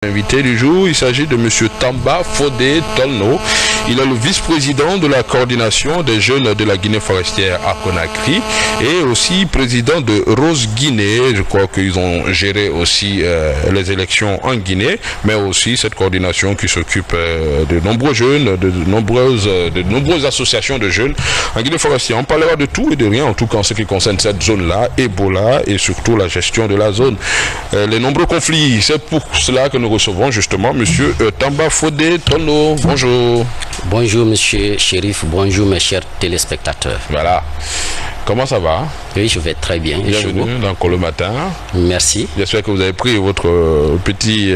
Invité du jour, il s'agit de M. Tamba Fodé Tolno. Il est le vice-président de la coordination des jeunes de la Guinée forestière à Conakry et aussi président de Rose Guinée. Je crois qu'ils ont géré aussi les élections en Guinée, mais aussi cette coordination qui s'occupe de nombreux jeunes, de nombreuses associations de jeunes en Guinée forestière. On parlera de tout et de rien, en tout cas en ce qui concerne cette zone-là, Ebola et surtout la gestion de la zone. Les nombreux conflits, c'est pour cela que nous recevons justement M. Tamba Fodé Tolno. Bonjour. Bonjour Monsieur Chérif, bonjour mes chers téléspectateurs. Voilà. Comment ça va? Oui, je vais très bien. Bienvenue dans Colo Matin. Merci. J'espère que vous avez pris votre petit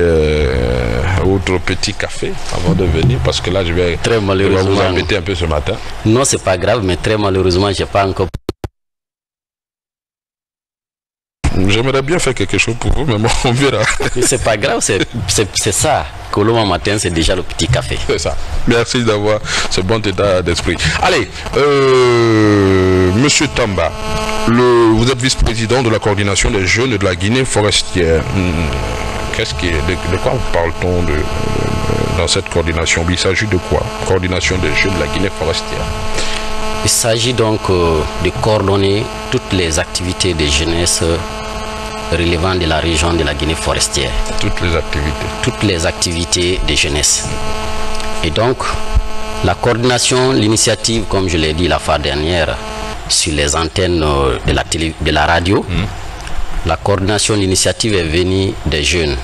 café avant de venir, parce que là je vais vous embêter un peu ce matin. Non, c'est pas grave, mais très malheureusement, j'ai pas encore. J'aimerais bien faire quelque chose pour vous, mais bon, on verra. C'est pas grave, c'est ça. Colombe matin, c'est déjà le petit café. C'est ça. Merci d'avoir ce bon état d'esprit. Allez, Monsieur Tamba, vous êtes vice-président de la coordination des jeunes de la Guinée forestière. De quoi parle-t-on dans cette coordination? Il s'agit de quoi? Coordination des jeunes de la Guinée forestière. Il s'agit donc de coordonner toutes les activités de jeunesse relevant de la région de la Guinée forestière. Toutes les activités. Toutes les activités de jeunesse. Et donc, la coordination, l'initiative, comme je l'ai dit la fois dernière, sur les antennes de la radio, la coordination, l'initiative est venue des jeunes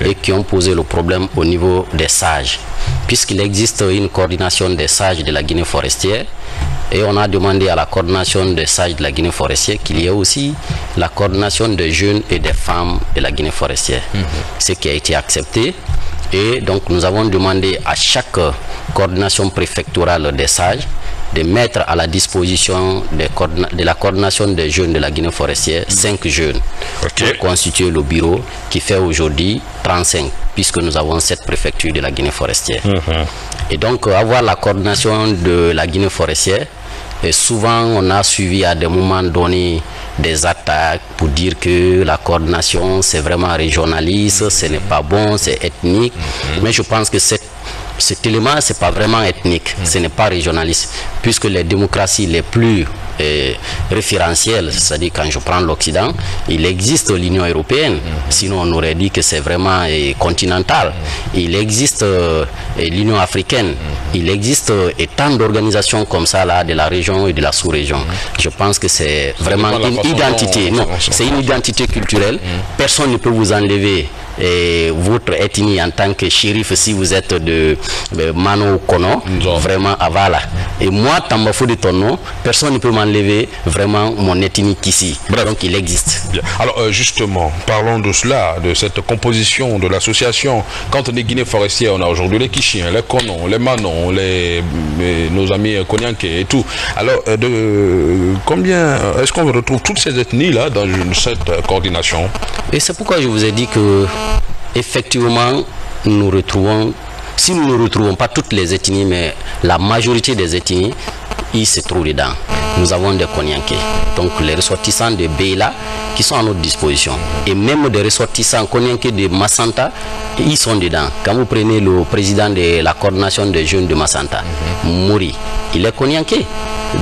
et qui ont posé le problème au niveau des sages. Puisqu'il existe une coordination des sages de la Guinée forestière, et on a demandé à la coordination des sages de la Guinée forestière qu'il y ait aussi la coordination des jeunes et des femmes de la Guinée forestière. Ce qui a été accepté. Et donc nous avons demandé à chaque coordination préfectorale des sages de mettre à la disposition de la coordination des jeunes de la Guinée forestière 5 jeunes pour constituer le bureau qui fait aujourd'hui 35, puisque nous avons 7 préfectures de la Guinée forestière. Et donc avoir la coordination de la Guinée forestière, et souvent on a suivi à des moments donnés des attaques pour dire que la coordination c'est vraiment régionaliste, ce n'est pas bon, c'est ethnique. Mais je pense que cet élément, c'est pas vraiment ethnique, ce n'est pas régionaliste, puisque les démocraties les plus référentielles, c'est-à-dire quand je prends l'Occident, il existe l'Union européenne, sinon on aurait dit que c'est vraiment continental. Il existe l'Union africaine, il existe tant d'organisations comme ça là, de la région et de la sous-région. Je pense que c'est vraiment une identité, non, c'est une identité culturelle, personne ne peut vous enlever votre ethnie en tant que shérif si vous êtes de Mano Kono, vraiment Avala. Et moi, Tamba Fodé Tolno, personne ne peut m'enlever vraiment mon ethnie ici. Donc il existe. Bien. Alors justement, parlons de cela, de cette composition de l'association. Quand on est Guinée forestière, on a aujourd'hui les Kishiens, les Konon, les Manon, nos amis Konyanké et tout. Alors combien est-ce qu'on retrouve toutes ces ethnies-là dans cette coordination? Et c'est pourquoi je vous ai dit que effectivement, nous retrouvons, si nous ne retrouvons pas toutes les ethnies, mais la majorité des ethnies, ils se trouvent dedans. Nous avons des Konyanké, donc les ressortissants de Beila qui sont à notre disposition. Et même des ressortissants Konyanké de Massanta, ils sont dedans. Quand vous prenez le président de la coordination des jeunes de Massanta, Mouri, il est Konyanké.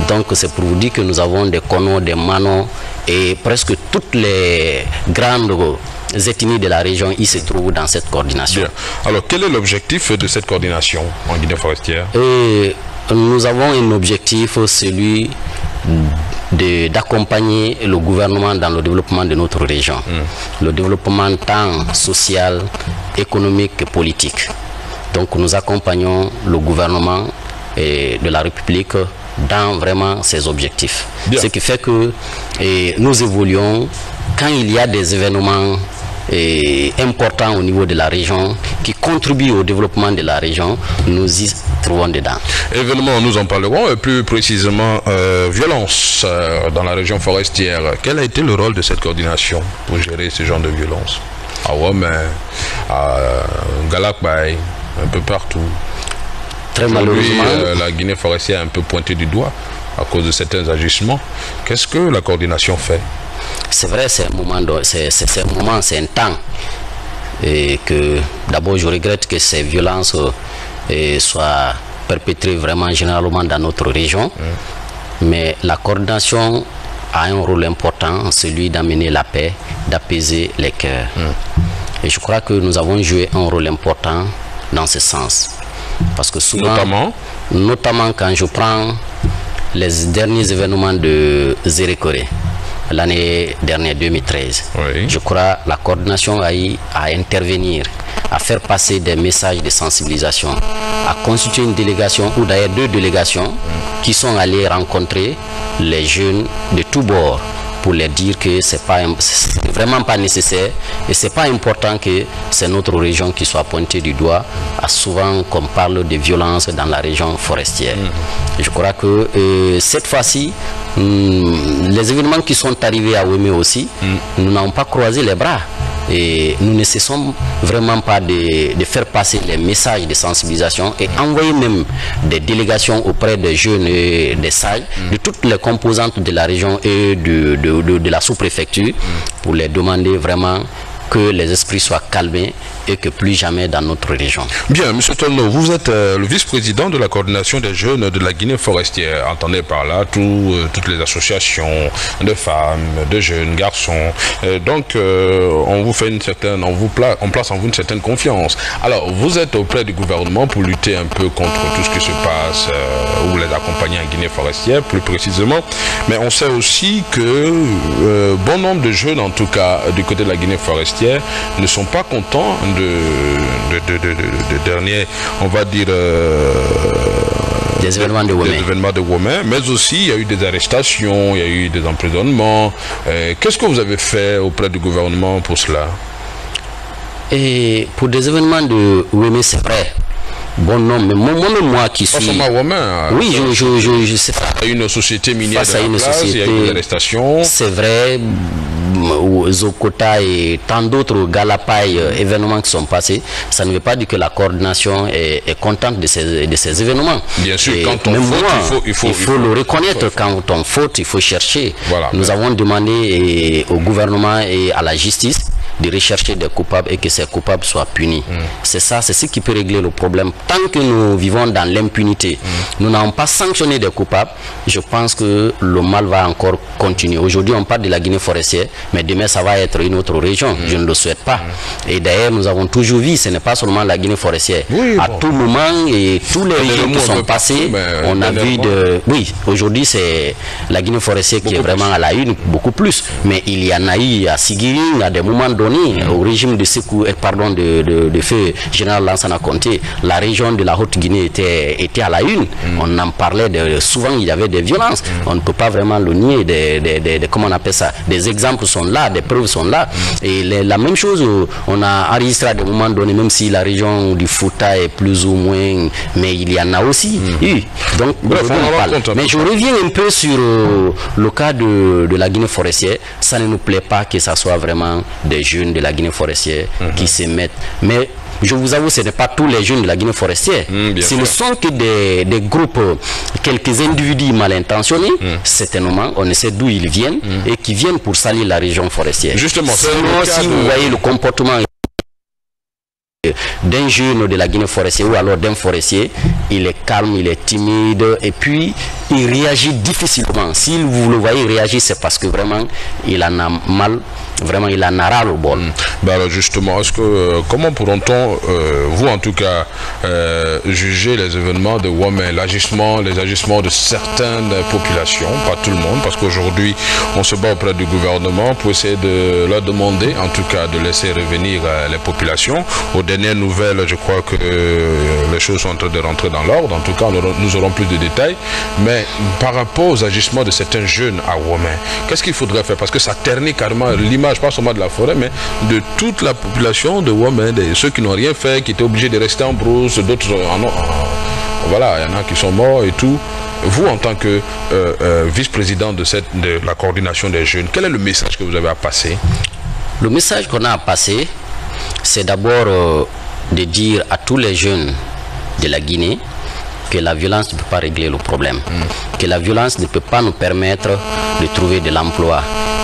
Donc c'est pour vous dire que nous avons des Kono, des Mano et presque toutes les grandes ethnies de la région, ils se trouvent dans cette coordination. Bien. Alors quel est l'objectif de cette coordination en Guinée forestière? Nous avons un objectif, celui d'accompagner le gouvernement dans le développement de notre région. Le développement tant social, économique que politique. Donc nous accompagnons le gouvernement de la République dans vraiment ses objectifs. Bien. Ce qui fait que nous évoluons quand il y a des événements importants au niveau de la région qui contribuent au développement de la région, nous y trouvons dedans. Événements, nous en parlerons, plus précisément violence dans la région forestière. Quel a été le rôle de cette coordination pour gérer ce genre de violence? À Womé, à Galakbaye, un peu partout. Très malheureusement, la Guinée forestière est un peu pointée du doigt à cause de certains agissements. Qu'est-ce que la coordination fait? C'est vrai, c'est un moment, c'est un temps et que D'abord, je regrette que ces violences soient perpétrées vraiment généralement dans notre région. Mais la coordination a un rôle important, celui d'amener la paix, d'apaiser les cœurs. Et je crois que nous avons joué un rôle important dans ce sens. Parce que souvent, notamment quand je prends les derniers événements de Zérékoré, l'année dernière, 2013, je crois la coordination a eu à intervenir, à faire passer des messages de sensibilisation, à constituer une délégation, ou d'ailleurs 2 délégations, qui sont allées rencontrer les jeunes de tous bords, pour leur dire que c'est vraiment pas nécessaire et c'est pas important que c'est notre région qui soit pointée du doigt, souvent qu'on parle de violence dans la région forestière. Je crois que cette fois-ci, les événements qui sont arrivés à Ouémé aussi, nous n'avons pas croisé les bras. Et nous ne cessons vraiment pas de faire passer les messages de sensibilisation et envoyer même des délégations auprès des jeunes et des sages de toutes les composantes de la région et de la sous-préfecture pour les demander vraiment que les esprits soient calmés et que plus jamais dans notre région. Bien, M. Tolno, vous êtes le vice-président de la coordination des jeunes de la Guinée forestière. Entendez par là toutes les associations de femmes, de jeunes, garçons. Donc, on vous fait on place en vous une certaine confiance. Alors, vous êtes auprès du gouvernement pour lutter un peu contre tout ce qui se passe, ou les accompagner en Guinée forestière, plus précisément. Mais on sait aussi que bon nombre de jeunes, en tout cas, du côté de la Guinée forestière, ne sont pas contents de derniers, on va dire, des événements de Ouémé, mais aussi il y a eu des arrestations, il y a eu des emprisonnements. Qu'est-ce que vous avez fait auprès du gouvernement pour cela? Et pour des événements de Ouémé, c'est vrai. Bon, non, mais moi qui suis... Oui, je sais pas. Il y a une société minière de la place, il y a eu des arrestations. C'est vrai, Zokota et tant d'autres Galapaï événements qui sont passés, ça ne veut pas dire que la coordination est contente de ces événements. Bien sûr, quand on faute, il faut le reconnaître. Quand on faute, il faut chercher. Voilà, nous avons demandé au gouvernement et à la justice de rechercher des coupables et que ces coupables soient punis. C'est ça, c'est ce qui peut régler le problème. Tant que nous vivons dans l'impunité, nous n'avons pas sanctionné des coupables, je pense que le mal va encore continuer. Aujourd'hui, on parle de la Guinée forestière, mais demain, ça va être une autre région. Je ne le souhaite pas. Et d'ailleurs, nous avons toujours vu, ce n'est pas seulement la Guinée forestière. À tout moment, et tous les régions qui sont passés, on a vu de... Oui, aujourd'hui, c'est la Guinée forestière qui est vraiment à la une, beaucoup plus. Mais il y en a eu à Sigiri, à des moments donnés, au régime de feu général Lansana Conté, la région de la Haute-Guinée était à la une. On en parlait, souvent il y avait des violences. On ne peut pas vraiment le nier. Comment on appelle ça? Des exemples sont là, des preuves sont là. Et la même chose, on a enregistré à des moments donnés, même si la région du Fouta est plus ou moins, mais il y en a aussi. Donc, bref, mais je reviens un peu sur le cas de la Guinée forestière. Ça ne nous plaît pas que ça soit vraiment des jeunes de la Guinée forestière qui se mettent. Mais je vous avoue, ce n'est pas tous les jeunes de la Guinée forestière. Ce ne sont que des groupes, quelques individus mal intentionnés, certainement, on ne sait d'où ils viennent, et qui viennent pour salir la région forestière. Justement, sinon, si vous voyez le comportement d'un jeune de la Guinée forestière ou alors d'un forestier, il est calme, il est timide et puis il réagit difficilement. Si vous le voyez réagir, c'est parce que vraiment il en a mal, vraiment il en a ras le bol. Alors justement, comment pourront-on, vous en tout cas, juger les événements de Ouémé, les agissements de certaines populations, pas tout le monde, parce qu'aujourd'hui on se bat auprès du gouvernement pour essayer de leur demander, en tout cas de laisser revenir les populations. Aux dernières nouvelles, je crois que les choses sont en train de rentrer dans l'ordre, en tout cas nous aurons plus de détails, mais par rapport aux agissements de certains jeunes à Ouémé, qu'est-ce qu'il faudrait faire? Parce que ça ternit carrément l'image, pas seulement de la forêt, mais de toute la population de Ouémé, ceux qui n'ont rien fait, qui étaient obligés de rester en brousse, d'autres voilà, il y en a qui sont morts et tout. Vous, en tant que vice-président de la coordination des jeunes, quel est le message que vous avez à passer? Le message qu'on a à passer, c'est d'abord de dire à tous les jeunes de la Guinée que la violence ne peut pas régler le problème, que la violence ne peut pas nous permettre de trouver de l'emploi,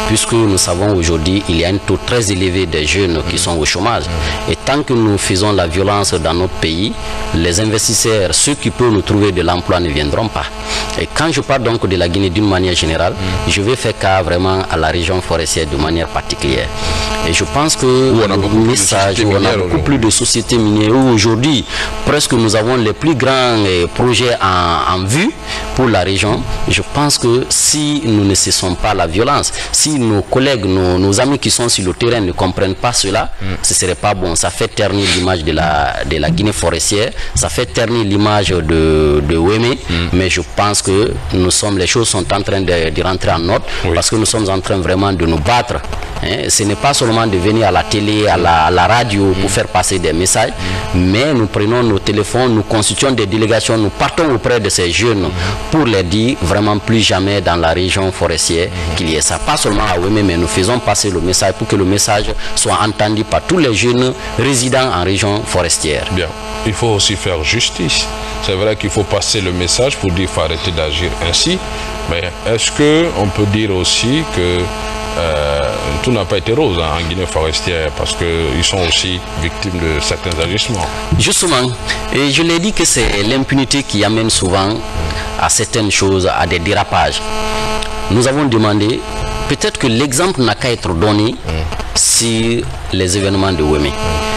puisque nous savons aujourd'hui il y a un taux très élevé de jeunes qui sont au chômage. Et tant que nous faisons la violence dans notre pays, les investisseurs, ceux qui peuvent nous trouver de l'emploi ne viendront pas. Et quand je parle donc de la Guinée d'une manière générale, je vais faire cas vraiment à la région forestière de manière particulière. Et je pense que on a beaucoup plus de sociétés minières où aujourd'hui presque nous avons les plus grands projets en vue pour la région. Je pense que si nous ne cessons pas la violence, si nos collègues, nos amis qui sont sur le terrain ne comprennent pas cela, ce ne serait pas bon. Ça fait ternir l'image de la Guinée forestière, ça fait ternir l'image de Wémé, mais je pense que les choses sont en train de rentrer en ordre, parce que nous sommes en train vraiment de nous battre. Ce n'est pas seulement de venir à la télé, à la radio pour faire passer des messages, mais nous prenons nos téléphones, nous constituons des délégations, nous partons auprès de ces jeunes pour leur dire vraiment plus jamais dans la région forestière qu'il y ait ça. Pas seulement à Wémé, mais nous faisons passer le message pour que le message soit entendu par tous les jeunes résidant en région forestière. Bien, il faut aussi faire justice. C'est vrai qu'il faut passer le message pour dire qu'il faut arrêter d'agir ainsi, mais est-ce qu'on peut dire aussi que tout n'a pas été rose en Guinée forestière, parce qu'ils sont aussi victimes de certains agissements? Justement, et je l'ai dit que c'est l'impunité qui amène souvent à certaines choses, à des dérapages. Nous avons demandé, peut-être que l'exemple n'a qu'à être donné sur les événements de Wémé.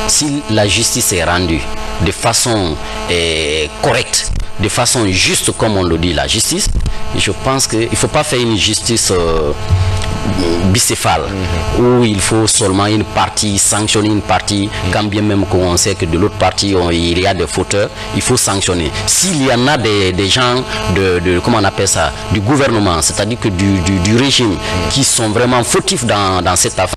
Si la justice est rendue de façon correcte, de façon juste comme on le dit, la justice, je pense qu'il ne faut pas faire une justice bicéphale, où il faut seulement une partie, sanctionner une partie, quand bien même qu'on sait que de l'autre partie il y a des fauteurs, il faut sanctionner. S'il y en a des gens comment on appelle ça, du gouvernement, c'est-à-dire que du régime, qui sont vraiment fautifs dans cette affaire,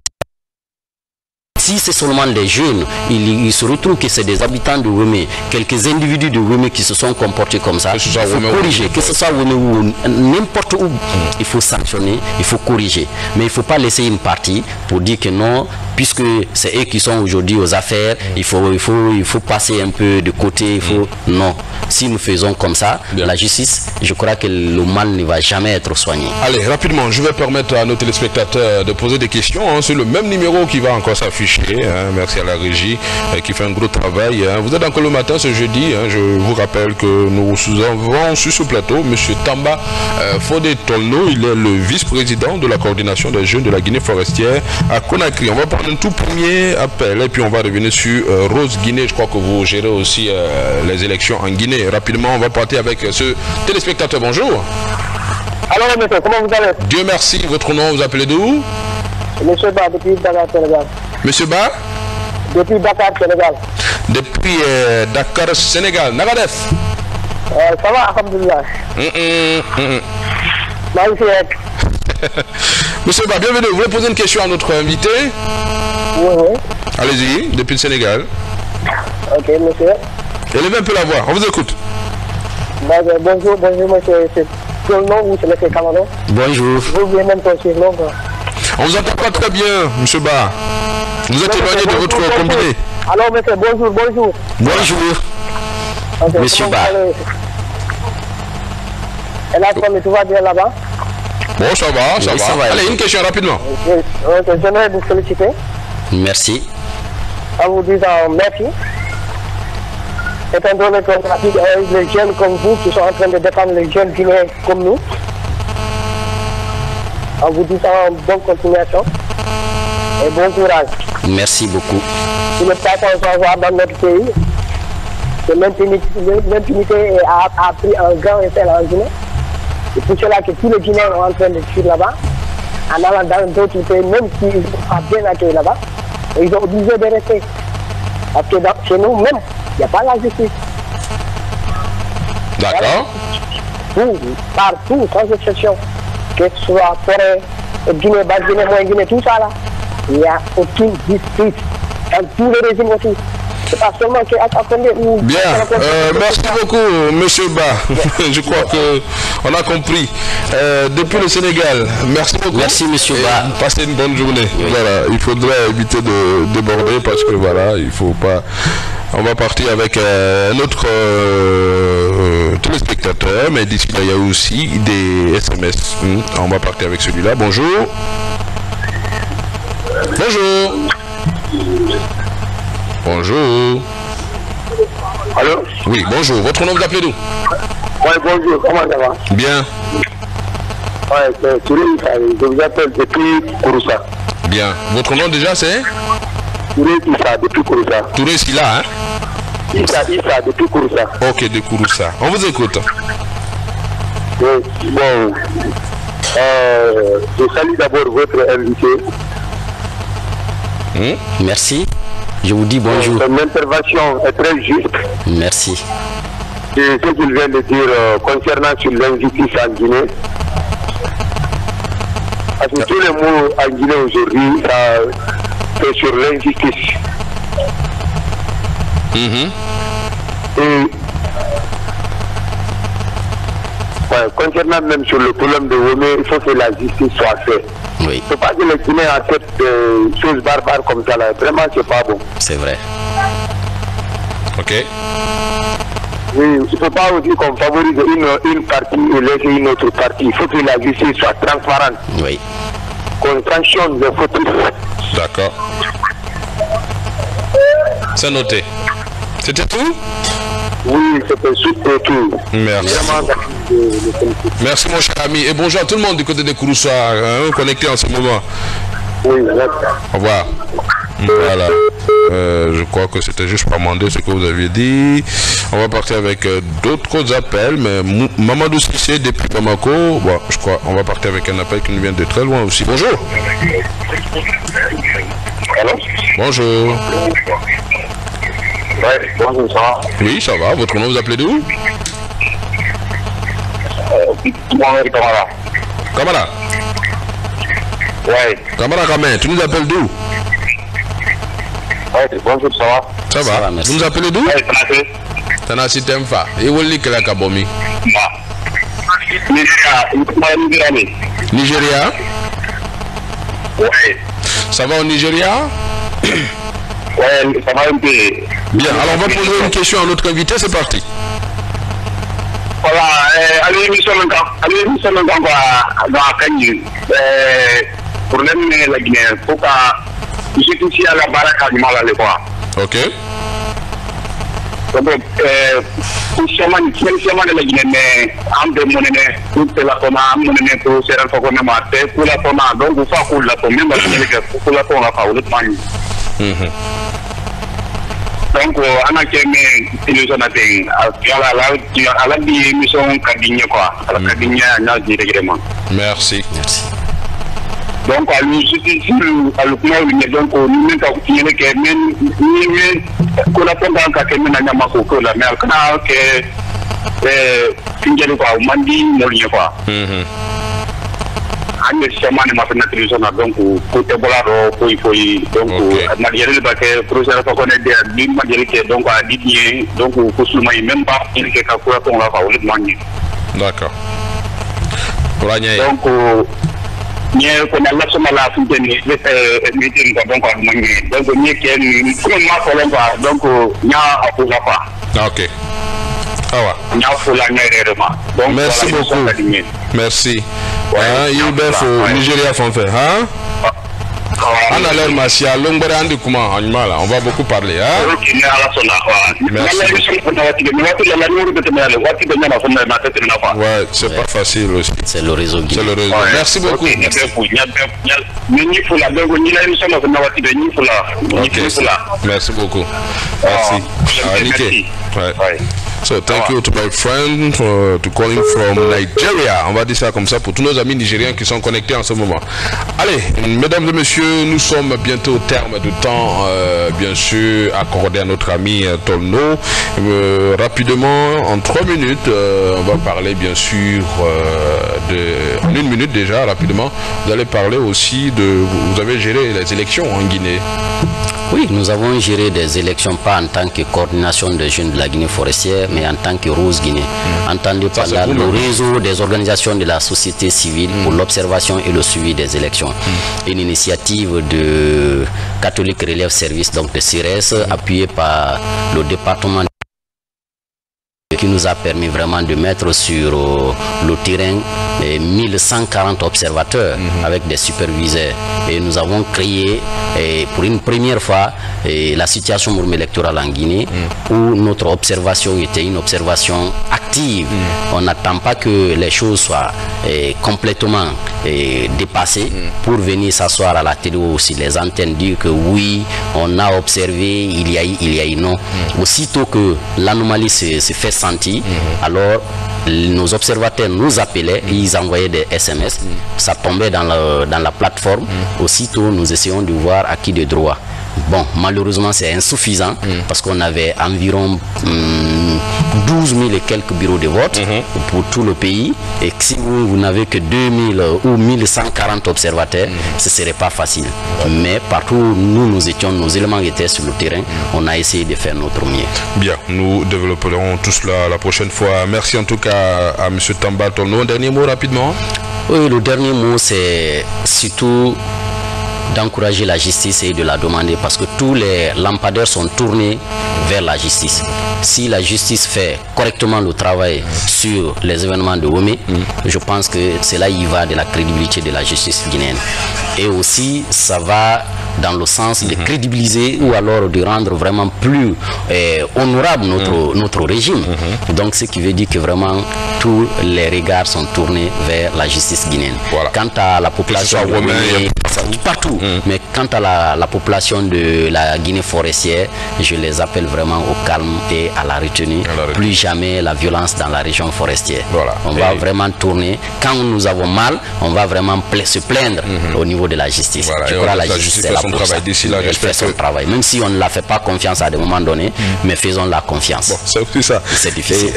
si c'est seulement des jeunes, il se retrouve que c'est des habitants de Wémé, quelques individus de Wémé qui se sont comportés comme ça, il faut corriger, que ce soit Wémé ou n'importe où, il faut sanctionner, il faut corriger. Mais il ne faut pas laisser une partie pour dire que non, puisque c'est eux qui sont aujourd'hui aux affaires, il faut passer un peu de côté, non. Si nous faisons comme ça, la justice, je crois que le mal ne va jamais être soigné. Allez, rapidement, je vais permettre à nos téléspectateurs de poser des questions sur le même numéro qui va encore s'afficher. Merci à la régie qui fait un gros travail. Vous êtes encore le matin ce jeudi. Je vous rappelle que nous avons sur ce plateau M. Tamba Fodé Tolno. Il est le vice-président de la coordination des jeunes de la Guinée forestière à Conakry. On va prendre un tout premier appel et puis on va revenir sur Rose Guinée. Je crois que vous gérez aussi les élections en Guinée. Rapidement, on va partir avec ce téléspectateur. Bonjour. Alors, monsieur, comment vous allez? Dieu merci. Votre nom, vous appelez d'où? Monsieur Ba, depuis Dakar, Sénégal. Monsieur Ba? Depuis Dakar, Sénégal. Depuis Dakar, Sénégal. Nagadef? Ça va, alhamdoulilah. Monsieur Ba, bienvenue. Vous voulez poser une question à notre invité? Oui. Allez-y, depuis le Sénégal. Ok, monsieur. Élevez un peu la voix, on vous écoute. Bonjour, monsieur. C'est quel nom ou c'est monsieur Cameroun? Bonjour. Vous voulez même ton surnom? On vous entend pas très bien, monsieur Ba. Vous êtes éloigné de votre combiné. Alors, monsieur, bonjour. Bonjour. Okay, monsieur Ba. Et là, tout va bien là-bas? Bon, ça va. Allez, une question rapidement. J'aimerais vous féliciter. Merci. En vous disant merci. Étant donné qu'on a les jeunes comme vous qui sont en train de défendre les jeunes guinéens comme nous, en vous disant bonne continuation et bon courage. Merci beaucoup. Il ne pas qu'on va voir dans notre pays que l'impunité a pris un grand effet en Guinée. C'est pour cela que tous les Guinéens sont en train de fuir là-bas, en allant dans d'autres pays, même s'ils sont bien accueillis là-bas, ils sont obligés de rester. Parce que chez nous même, il n'y a pas la justice. D'accord. Partout, sans exception, que ce soit forêt, Guinée, basse Guinée, moyenne Guinée, tout ça là, il n'y a aucune justice. Dans tous les régimes aussi. C'est pas seulement qu'attendez ou... Bien, merci beaucoup, monsieur Ba. Je crois qu'on a compris. Depuis le Sénégal, merci beaucoup. Merci, monsieur Ba. Passez une bonne journée. Oui. Voilà, il faudrait éviter de déborder parce que voilà, il faut pas... On va partir avec un autre téléspectateur, mais d'ici là, il y a aussi des SMS. On va partir avec celui-là. Bonjour. Bonjour. Bonjour. Allô? Oui, bonjour. Votre nom, vous appelez d'où? Oui, bonjour. Comment ça va? Bien. Ouais, c'est Touré Issa. Je vous appelle depuis Kouroussa. Bien. Votre nom déjà, c'est? Touré Issa, depuis Kouroussa. Touré Silla, hein? Issa, depuis Kouroussa. Ok, de Kouroussa. On vous écoute. Oui, bon. Je salue d'abord votre invité. Merci. Je vous dis bonjour. Son intervention est très juste. Merci. Et ce qu'il vient de dire concernant sur l'injustice en Guinée. Parce que tous les mots en Guinée aujourd'hui, c'est sur l'injustice. Et concernant même sur le problème de Womé, il faut que la justice soit faite. Oui. Il ne faut pas que les Guinéens acceptent des choses barbares comme ça. Là. Vraiment, c'est pas bon. C'est vrai. Ok. Oui, il ne faut pas aussi qu'on favorise une partie et laisser une autre partie. Il faut que la justice soit transparente. Oui. Qu'on sanctionne les fautifs. D'accord. C'est noté. C'était tout? Oui, c'était surtout tout. Merci. Merci mon cher ami. Et bonjour à tout le monde du côté de Kouroussa, hein, connecté en ce moment. Oui, merci. Au revoir. Voilà. Je crois que c'était juste pour demander ce que vous aviez dit. On va partir avec d'autres appels, mais Mamadou Sissé depuis Bamako, bon, je crois on va partir avec un appel qui nous vient de très loin aussi. Bonjour. Allô? Bonjour. Ouais, bonjour, ça va? Oui, ça va. Votre nom, vous appelez d'où? Mohamed Kamara. Kamara. Ouais. Kamara Kamen, tu nous appelles d'où? Ouais, bonjour, ça va? Ça va. va, merci. Vous nous appelez d'où? Ouais, Tanase. Tanasi Temfa. Et où est-ce que la Kabomi? Nigeria. Nigeria. Ouais. Ça va au Nigeria? Ouais, ça va un peu. Bien, alors on va poser une question à notre invité, c'est parti. Voilà, allez, émission longtemps, dans Kanye. Problème de la Guinée, faut que je suis à la baraka du mal à l'époque. Ok. Donc, spécialement de la Guinée, mais en deux monnaie, toute la tona, monnaie pour se rendre compte de ma tête, pour la tona, donc vous faites pour la tona, même pour la tona, pas le temps. Donc, on a qu'aimé illusion à la émission Kadigné, quoi. À la Kadigné, on a dit règlement. Merci. Merci. Donc, à l'utilisation, à l'opinion, donc, nous mettons à continuer que même, qu'on a pas encore qu'à même à Yamako, la mer, qu'on a que, Fingé, quoi, Mandi, Moline, quoi. Ane siama ne mafina télévision donc côté bolaro foi donc malgré le que procédure ko ne de bi malgré que donc a dit donc ko sulma même pas il que ka ko on la fa wala mani. D'accord. Donc ni ko na la soma la fu ni meeting ko donc mani donc ni que ko ma ko la donc nya ko la fa. OK. Ah ouais. Nya ko la réellement. Donc merci beaucoup. Merci. Hein, il faut Nigeria font faire, hein? On a l'air martial, on va beaucoup parler, hein? Merci. Ouais, c'est pas facile aussi. C'est le réseau C'est le réseau. Merci beaucoup. Merci beaucoup. Merci. Ouais. So thank you to my friend to calling from Nigeria. On va dire ça comme ça pour tous nos amis nigériens qui sont connectés en ce moment. Allez, mesdames et messieurs, nous sommes bientôt au terme du temps, bien sûr, accordé à notre ami Tolno. Rapidement, en 3 minutes, on va parler bien sûr en 1 minute déjà, rapidement. Vous allez parler aussi de... Vous avez géré les élections en Guinée. Oui, nous avons géré des élections pas en tant que coordination des jeunes de la Guinée forestière, mais en tant que Rose Guinée. Entendu par là, le réseau des organisations de la société civile pour l'observation et le suivi des élections. Une initiative de Catholique Relève Service, donc de CIRES, appuyée par le département qui nous a permis vraiment de mettre sur le terrain 1140 observateurs avec des superviseurs. Et nous avons créé pour une première fois la situation électorale en Guinée où notre observation était une observation active. On n'attend pas que les choses soient complètement dépassées pour venir s'asseoir à la télé ou aussi les antennes dire que oui, on a observé, il y a eu non. Aussitôt que l'anomalie se fait sentir, alors nos observateurs nous appelaient, ils envoyaient des SMS, ça tombait dans la plateforme. Aussitôt, nous essayons de voir à qui de droit. Bon, malheureusement, c'est insuffisant parce qu'on avait environ 12 000 et quelques bureaux de vote pour tout le pays. Et si vous n'avez que 2000 ou 1140 observateurs, ce ne serait pas facile. Mais partout où nous étions, nos éléments étaient sur le terrain, on a essayé de faire notre mieux. Bien, nous développerons tout cela la prochaine fois. Merci en tout cas à M. Tamba Tolno. Un dernier mot rapidement. Oui, le dernier mot, c'est surtout d'encourager la justice et de la demander parce que tous les lampadaires sont tournés vers la justice. Si la justice fait correctement le travail sur les événements de Womé, je pense que c'est là il va de la crédibilité de la justice guinéenne. Et aussi, ça va dans le sens de crédibiliser ou alors de rendre vraiment plus honorable notre régime. Donc, ce qui veut dire que vraiment tous les regards sont tournés vers la justice guinéenne. Voilà. Quant à la population de Womé, partout. Mais quant à la population de la Guinée forestière, je les appelle vraiment au calme et à la retenue. Plus jamais la violence dans la région forestière. Voilà. On va vraiment tourner. Quand nous avons mal, on va vraiment se plaindre au niveau de la justice. Voilà. Je crois que la justice est là pour ça. Elle fait son travail. Même si on ne la fait pas confiance à des moments donnés, mais faisons-la confiance. Bon, c'est aussi ça. C'est difficile.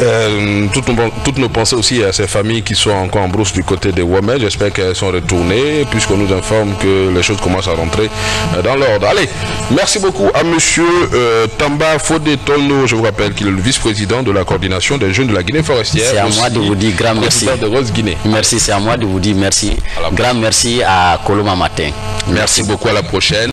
Toutes nos pensées aussi à ces familles qui sont encore en brousse du côté de Womé. j'espère qu'elles sont retournées, puisqu'on nous informe que les choses commencent à rentrer dans l'ordre. Allez, merci beaucoup à monsieur Tamba Fodé Tolno. Je vous rappelle qu'il est le vice-président de la coordination des jeunes de la Guinée forestière. C'est à moi de vous dire grand merci. De Rose Guinée. Merci, c'est à moi de vous dire merci. Grand merci à Coloma Matin. Merci beaucoup, à la prochaine.